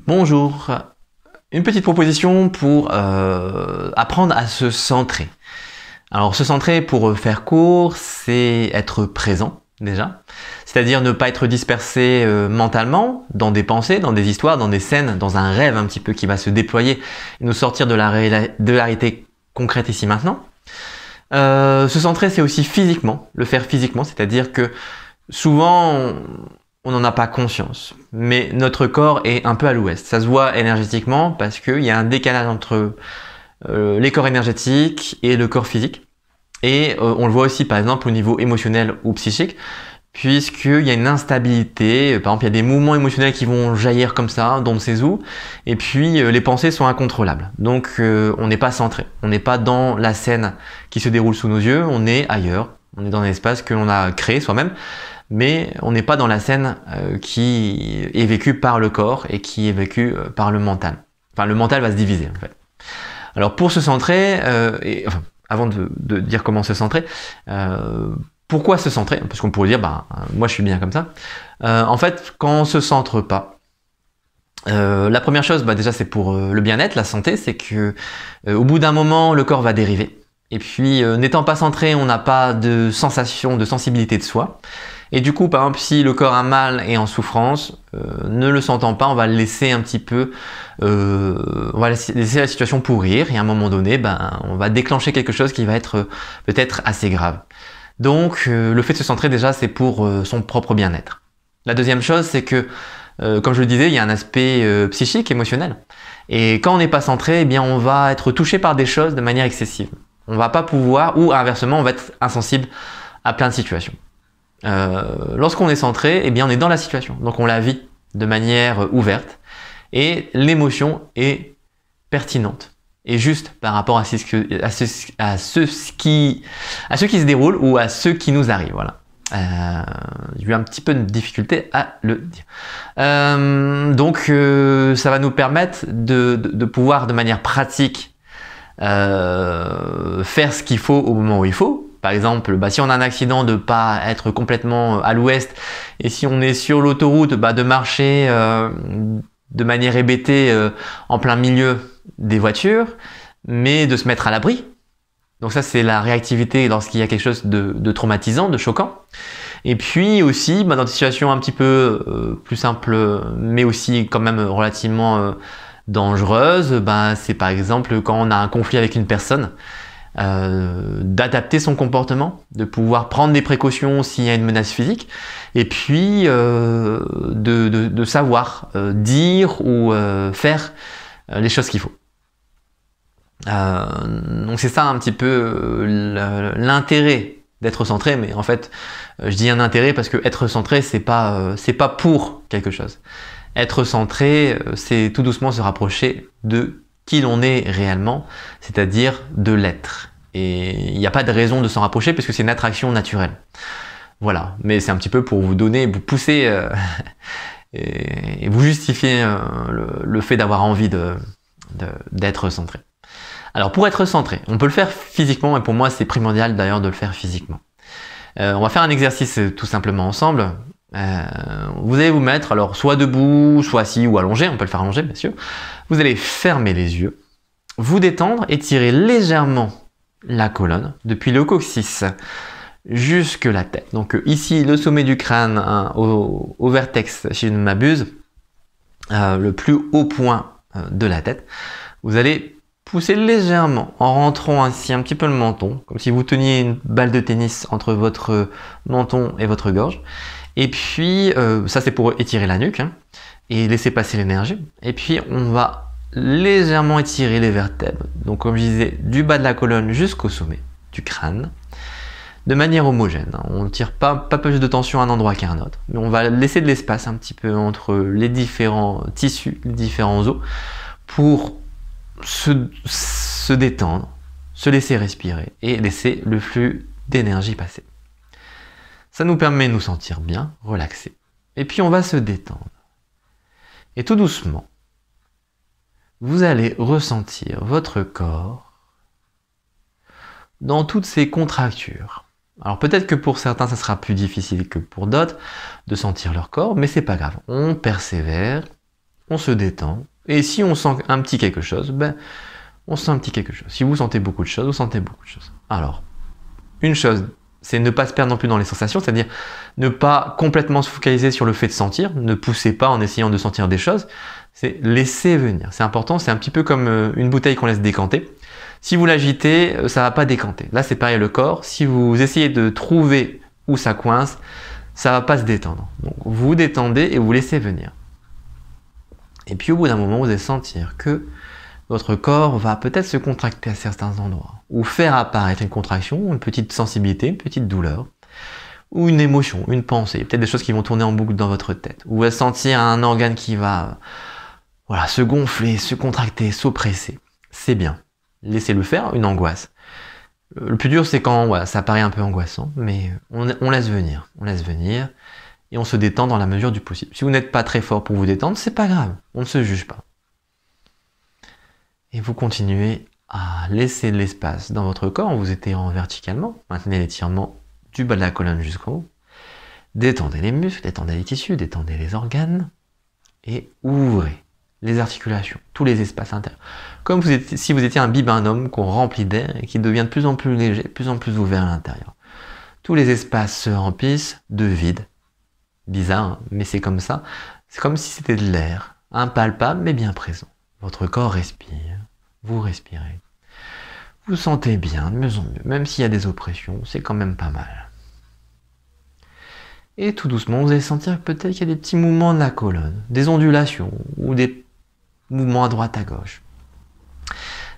Bonjour, une petite proposition pour apprendre à se centrer. Alors se centrer, pour faire court, c'est être présent déjà, c'est-à-dire ne pas être dispersé mentalement dans des pensées, dans des histoires, dans des scènes, dans un rêve un petit peu qui va se déployer et nous sortir de la réalité concrète ici maintenant. Se centrer, c'est aussi physiquement, le faire physiquement, c'est-à-dire que souvent on n'en a pas conscience, mais notre corps est un peu à l'ouest. Ça se voit énergétiquement parce qu'il y a un décalage entre les corps énergétiques et le corps physique. Et on le voit aussi par exemple au niveau émotionnel ou psychique, puisqu'il y a une instabilité. Par exemple, il y a des mouvements émotionnels qui vont jaillir comme ça, d'on ne sait où, et puis les pensées sont incontrôlables. Donc on n'est pas centré, on n'est pas dans la scène qui se déroule sous nos yeux, on est ailleurs, on est dans un espace que l'on a créé soi-même, mais on n'est pas dans la scène qui est vécue par le corps et qui est vécue par le mental. Enfin, le mental va se diviser en fait. Alors pour se centrer, avant de dire comment se centrer, pourquoi se centrer? Parce qu'on pourrait dire, moi je suis bien comme ça. En fait, quand on se centre pas, la première chose, déjà c'est pour le bien-être, la santé, c'est que au bout d'un moment, le corps va dériver. Et puis, n'étant pas centré, on n'a pas de sensation, de sensibilité de soi. Et du coup, par exemple, si le corps a mal et en souffrance, ne le sentant pas, on va le laisser un petit peu, on va laisser la situation pourrir, et à un moment donné, on va déclencher quelque chose qui va être peut-être assez grave. Donc, le fait de se centrer, déjà, c'est pour son propre bien-être. La deuxième chose, c'est que, comme je le disais, il y a un aspect psychique, émotionnel. Et quand on n'est pas centré, on va être touché par des choses de manière excessive. On va pas pouvoir, ou inversement, on va être insensible à plein de situations. Lorsqu'on est centré, on est dans la situation, donc on la vit de manière ouverte et l'émotion est pertinente et juste par rapport à ce qui se déroule ou à ce qui nous arrive. Voilà. J'ai eu un petit peu de difficulté à le dire. Donc ça va nous permettre de pouvoir de manière pratique faire ce qu'il faut au moment où il faut. Par exemple, si on a un accident, de pas être complètement à l'ouest, et si on est sur l'autoroute, de marcher de manière hébétée en plein milieu des voitures, mais de se mettre à l'abri. Donc ça, c'est la réactivité lorsqu'il y a quelque chose de traumatisant, de choquant. Et puis aussi, dans des situations un petit peu plus simples, mais aussi quand même relativement dangereuses, c'est par exemple quand on a un conflit avec une personne, d'adapter son comportement, de pouvoir prendre des précautions s'il y a une menace physique, et puis de savoir dire ou faire les choses qu'il faut. Donc c'est ça un petit peu l'intérêt d'être centré, mais en fait je dis un intérêt parce que être centré, c'est pas pour quelque chose. Être centré, c'est tout doucement se rapprocher de qui l'on est réellement, c'est-à-dire de l'être. Et il n'y a pas de raison de s'en rapprocher puisque c'est une attraction naturelle. Voilà, mais c'est un petit peu pour vous donner, vous pousser et vous justifier le fait d'avoir envie d'être centré. Alors pour être centré, on peut le faire physiquement et pour moi c'est primordial d'ailleurs de le faire physiquement. On va faire un exercice tout simplement ensemble. Vous allez vous mettre alors soit debout, soit assis ou allongé, on peut le faire allongé bien sûr. Vous allez fermer les yeux, vous détendre, étirer légèrement la colonne depuis le coccyx jusque la tête. Donc ici le sommet du crâne au vertex, si je ne m'abuse, le plus haut point de la tête. Vous allez pousser légèrement en rentrant ainsi un petit peu le menton, comme si vous teniez une balle de tennis entre votre menton et votre gorge. Et puis, ça c'est pour étirer la nuque et laisser passer l'énergie. Et puis, on va légèrement étirer les vertèbres. Donc, comme je disais, du bas de la colonne jusqu'au sommet du crâne, de manière homogène. On ne tire pas plus de tension à un endroit qu'à un autre. Mais on va laisser de l'espace un petit peu entre les différents tissus, les différents os, pour se détendre, se laisser respirer et laisser le flux d'énergie passer. Ça nous permet de nous sentir bien, relaxés. Et puis on va se détendre. Et tout doucement, vous allez ressentir votre corps dans toutes ses contractures. Alors peut-être que pour certains, ça sera plus difficile que pour d'autres de sentir leur corps, mais c'est pas grave. On persévère, on se détend. Et si on sent un petit quelque chose, ben, on sent un petit quelque chose. Si vous sentez beaucoup de choses, vous sentez beaucoup de choses. Alors, une chose, c'est ne pas se perdre non plus dans les sensations, c'est-à-dire ne pas complètement se focaliser sur le fait de sentir, ne poussez pas en essayant de sentir des choses, c'est laisser venir. C'est important, c'est un petit peu comme une bouteille qu'on laisse décanter. Si vous l'agitez, ça va pas décanter. Là, c'est pareil le corps. Si vous essayez de trouver où ça coince, ça va pas se détendre. Donc, vous détendez et vous laissez venir. Et puis, au bout d'un moment, vous allez sentir que votre corps va peut-être se contracter à certains endroits, ou faire apparaître une contraction, une petite sensibilité, une petite douleur, ou une émotion, une pensée. Peut-être des choses qui vont tourner en boucle dans votre tête. Vous allez sentir un organe qui va se gonfler, se contracter, s'oppresser. C'est bien. Laissez-le faire, une angoisse. Le plus dur, c'est quand ça paraît un peu angoissant, mais on laisse venir. On laisse venir et on se détend dans la mesure du possible. Si vous n'êtes pas très fort pour vous détendre, c'est pas grave. On ne se juge pas. Et vous continuez à laisser de l'espace dans votre corps en vous étirant verticalement. Maintenez l'étirement du bas de la colonne jusqu'en haut. Détendez les muscles, détendez les tissus, détendez les organes et ouvrez les articulations, tous les espaces intérieurs. Comme si vous étiez un bibendum qu'on remplit d'air et qui devient de plus en plus léger, de plus en plus ouvert à l'intérieur. Tous les espaces se remplissent de vide. Bizarre, hein, mais c'est comme ça. C'est comme si c'était de l'air, impalpable mais bien présent. Votre corps respire, vous respirez. Vous sentez bien, de mieux en mieux. Même s'il y a des oppressions, c'est quand même pas mal. Et tout doucement, vous allez sentir que peut-être qu'il y a des petits mouvements de la colonne, des ondulations ou des mouvements à droite, à gauche.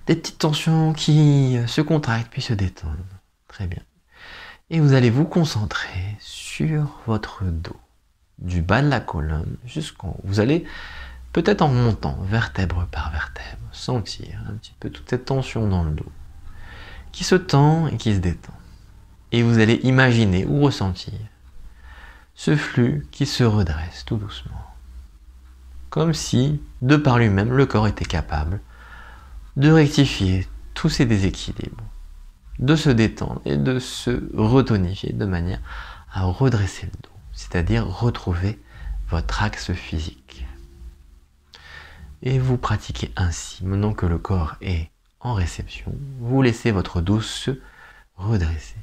Des petites tensions qui se contractent puis se détendent. Très bien. Et vous allez vous concentrer sur votre dos, du bas de la colonne jusqu'en haut. Vous allez, peut-être en montant, vertèbre par vertèbre, sentir un petit peu toute cette tension dans le dos, qui se tend et qui se détend. Et vous allez imaginer ou ressentir ce flux qui se redresse tout doucement. Comme si, de par lui-même, le corps était capable de rectifier tous ces déséquilibres, de se détendre et de se retonifier de manière à redresser le dos, c'est-à-dire retrouver votre axe physique. Et vous pratiquez ainsi, maintenant que le corps est en réception, vous laissez votre dos se redresser.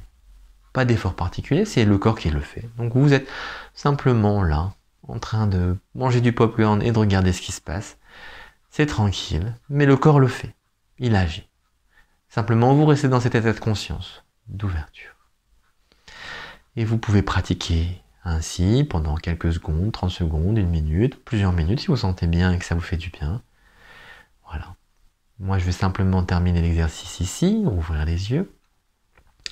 Pas d'effort particulier, c'est le corps qui le fait. Donc vous êtes simplement là, en train de manger du popcorn et de regarder ce qui se passe. C'est tranquille, mais le corps le fait. Il agit. Simplement, vous restez dans cet état de conscience, d'ouverture. Et vous pouvez pratiquer ainsi pendant quelques secondes, 30 secondes, 1 minute, plusieurs minutes, si vous sentez bien et que ça vous fait du bien. Voilà. Moi, je vais simplement terminer l'exercice ici, ouvrir les yeux.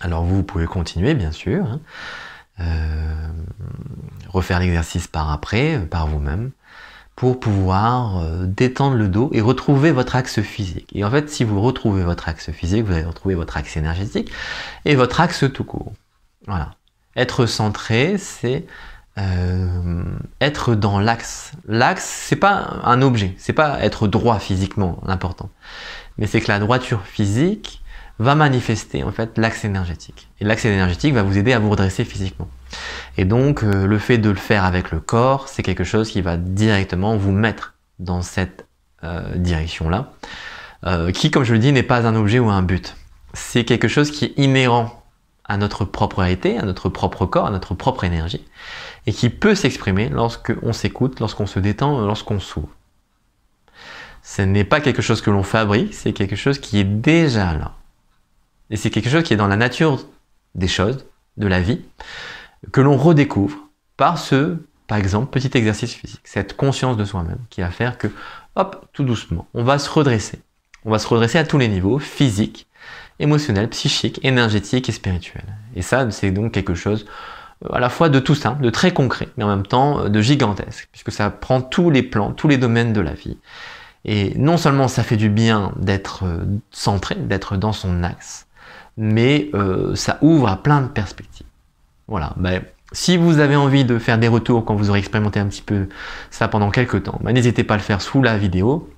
Alors vous pouvez continuer bien sûr, refaire l'exercice par après, par vous-même, pour pouvoir détendre le dos et retrouver votre axe physique. Et en fait, si vous retrouvez votre axe physique, vous allez retrouver votre axe énergétique et votre axe tout court. Voilà. Être centré, c'est être dans l'axe. L'axe, c'est pas un objet, c'est pas être droit physiquement, l'important. Mais c'est que la droiture physique va manifester en fait l'axe énergétique. Et l'axe énergétique va vous aider à vous redresser physiquement. Et donc le fait de le faire avec le corps, c'est quelque chose qui va directement vous mettre dans cette direction-là, qui, comme je le dis, n'est pas un objet ou un but. C'est quelque chose qui est inhérent à notre propre réalité, à notre propre corps, à notre propre énergie, et qui peut s'exprimer lorsqu'on s'écoute, lorsqu'on se détend, lorsqu'on s'ouvre. Ce n'est pas quelque chose que l'on fabrique, c'est quelque chose qui est déjà là. Et c'est quelque chose qui est dans la nature des choses, de la vie, que l'on redécouvre par ce, par exemple, petit exercice physique. Cette conscience de soi-même qui va faire que, hop, tout doucement, on va se redresser. On va se redresser à tous les niveaux, physique, émotionnel, psychique, énergétique et spirituel. Et ça, c'est donc quelque chose à la fois de tout simple, de très concret, mais en même temps de gigantesque, puisque ça prend tous les plans, tous les domaines de la vie. Et non seulement ça fait du bien d'être centré, d'être dans son axe, mais ça ouvre à plein de perspectives. Voilà, si vous avez envie de faire des retours quand vous aurez expérimenté un petit peu ça pendant quelques temps, n'hésitez pas à le faire sous la vidéo,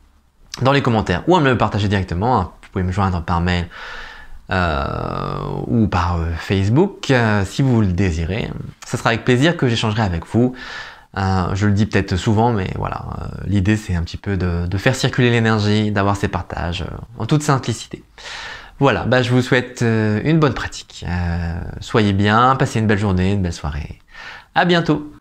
dans les commentaires, ou à me le partager directement. Vous pouvez me joindre par mail ou par Facebook, si vous le désirez. Ça sera avec plaisir que j'échangerai avec vous Je le dis peut-être souvent, mais voilà, l'idée c'est un petit peu de faire circuler l'énergie, d'avoir ces partages en toute simplicité. Voilà, bah, je vous souhaite une bonne pratique. Soyez bien, passez une belle journée, une belle soirée. À bientôt!